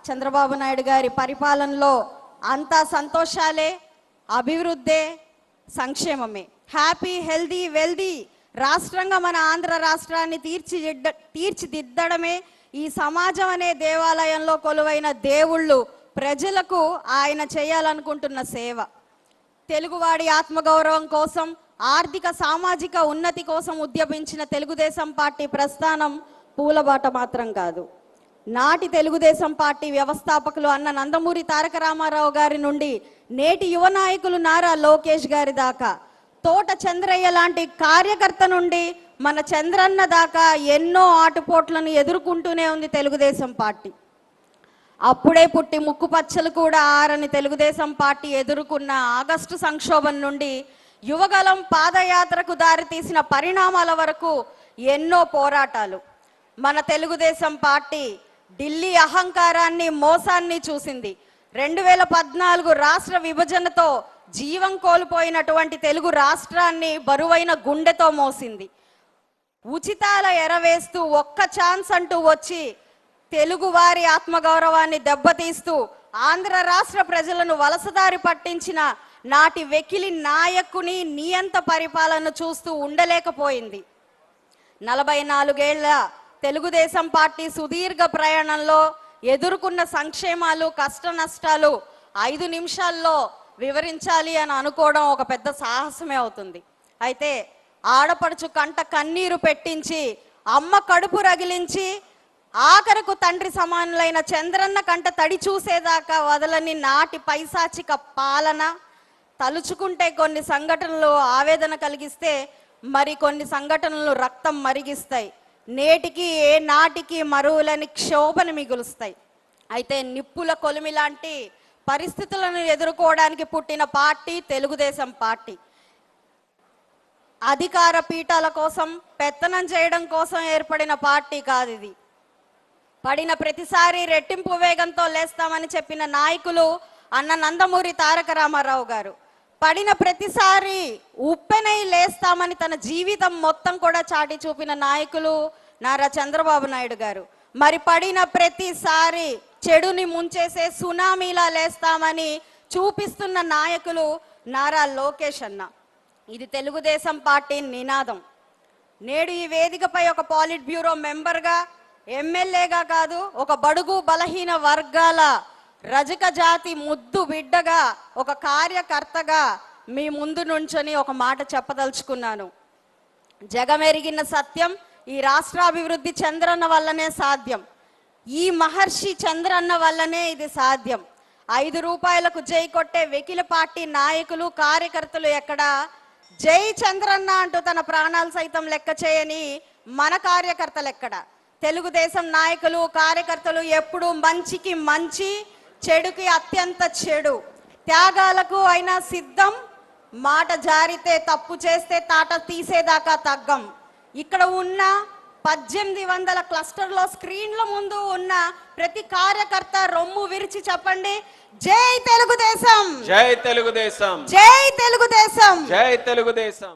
చంద్రబాబు నాయుడు గారి పరిపాలనలో అంతా సంతోషాలే, అభివృద్ధే, సంక్షేమమే. హ్యాపీ, హెల్దీ, వెల్దీ రాష్ట్రంగా మన ఆంధ్ర రాష్ట్రాన్ని తీర్చిదిద్దడమే ఈ సమాజం అనే దేవాలయంలో కొలువైన దేవుళ్ళు ప్రజలకు ఆయన చేయాలనుకుంటున్న సేవ. తెలుగువాడి ఆత్మగౌరవం కోసం, ఆర్థిక సామాజిక ఉన్నతి కోసం ఉద్యమించిన తెలుగుదేశం పార్టీ ప్రస్థానం పూలబాట మాత్రం కాదు. నాటి తెలుగుదేశం పార్టీ వ్యవస్థాపకులు అన్న నందమూరి తారక రామారావు గారి నుండి నేటి యువ నాయకులు నారా లోకేష్ గారి దాకా, తోట చంద్రయ్య లాంటి కార్యకర్త నుండి మన చంద్రన్న దాకా ఎన్నో ఆటుపోట్లను ఎదుర్కొంటూనే ఉంది తెలుగుదేశం పార్టీ. అప్పుడే పుట్టి ముక్కుపచ్చలు కూడా ఆరని తెలుగుదేశం పార్టీ ఎదుర్కొన్న ఆగస్టు సంక్షోభం నుండి యువగలం పాదయాత్రకు దారితీసిన పరిణామాల వరకు ఎన్నో పోరాటాలు. మన తెలుగుదేశం పార్టీ ఢిల్లీ అహంకారాన్ని, మోసాన్ని చూసింది. 2014 రాష్ట్ర విభజనతో జీవం కోల్పోయినటువంటి తెలుగు రాష్ట్రాన్ని బరువైన గుండెతో మోసింది. ఉచితాల ఎరవేస్తూ ఒక్క ఛాన్స్ అంటూ వచ్చి తెలుగు వారి ఆత్మగౌరవాన్ని దెబ్బతీస్తూ ఆంధ్ర రాష్ట్ర ప్రజలను వలసదారి పట్టించిన నాటి వెకిలి నాయకుని నియంత పరిపాలన చూస్తూ ఉండలేకపోయింది. 44 ఏళ్ల తెలుగుదేశం పార్టీ సుదీర్ఘ ప్రయాణంలో ఎదుర్కొన్న సంక్షేమాలు, కష్ట నష్టాలు 5 నిమిషాల్లో వివరించాలి అని అనుకోవడం ఒక పెద్ద సాహసమే అవుతుంది. అయితే ఆడపడుచు కంట కన్నీరు పెట్టించి, అమ్మ కడుపు రగిలించి, ఆఖరకు తండ్రి సమానులైన చంద్రన్న కంట తడి చూసేదాకా వదలని నాటి పైశాచిక పాలన తలుచుకుంటే కొన్ని సంఘటనలు ఆవేదన కలిగిస్తే, మరి కొన్ని సంఘటనలు రక్తం మరిగిస్తాయి. నేటికి ఏ నాటికి మరువులని క్షోభను మిగులుస్తాయి. అయితే నిప్పుల కొలిమి లాంటి పరిస్థితులను ఎదుర్కోవడానికి పుట్టిన పార్టీ తెలుగుదేశం పార్టీ. అధికార పీఠాల కోసం, పెత్తనం చేయడం కోసం ఏర్పడిన పార్టీ కాదు ఇది. పడిన ప్రతిసారి రెట్టింపు వేగంతో లేస్తామని చెప్పిన నాయకులు అన్న నందమూరి తారక రామారావు గారు. పడిన ప్రతిసారి ఉప్పెనై లేస్తామని తన జీవితం మొత్తం కూడా చాటి చూపిన నాయకులు నారా చంద్రబాబు నాయుడు గారు. మరి పడిన ప్రతిసారి చెడుని ముంచేసే సునామీలా లేస్తామని చూపిస్తున్న నాయకులు నారా లోకేష్ అన్న. ఇది తెలుగుదేశం పార్టీ నినాదం. నేడు ఈ వేదికపై ఒక పాలిట్ బ్యూరో మెంబర్గా, ఎమ్మెల్యేగా కాదు, ఒక బడుగు బలహీన వర్గాల రజక జాతి ముద్దు బిడ్డగా, ఒక కార్యకర్తగా మీ ముందు నుంచొని ఒక మాట చెప్పదలుచుకున్నాను. జగమెరిగిన సత్యం, ఈ రాష్ట్రాభివృద్ధి చంద్రన్న వల్లనే సాధ్యం. ఈ మహర్షి చంద్రన్న వల్లనే ఇది సాధ్యం. 5 రూపాయలకు జై కొట్టే వెకిల పార్టీ నాయకులు, కార్యకర్తలు ఎక్కడ? జై చంద్రన్న అంటూ తన ప్రాణాలు సైతం లెక్క చేయని మన కార్యకర్తలు ఎక్కడ? తెలుగుదేశం నాయకులు, కార్యకర్తలు ఎప్పుడు మంచికి మంచి, చెడుకి అత్యంత చెడు, త్యాగాలకు అయినా సిద్ధం. మాట జారితే, తప్పు చేస్తే తాట తీసేదాకా తగ్గం. ఇక్కడ ఉన్న 1800 క్లస్టర్లో స్క్రీన్ల ముందు ఉన్న ప్రతి కార్యకర్త రొమ్ము విరిచి చెప్పండి, జై తెలుగుదేశం, జై తెలుగుదేశం, జై తెలుగుదేశం, జై తెలుగుదేశం.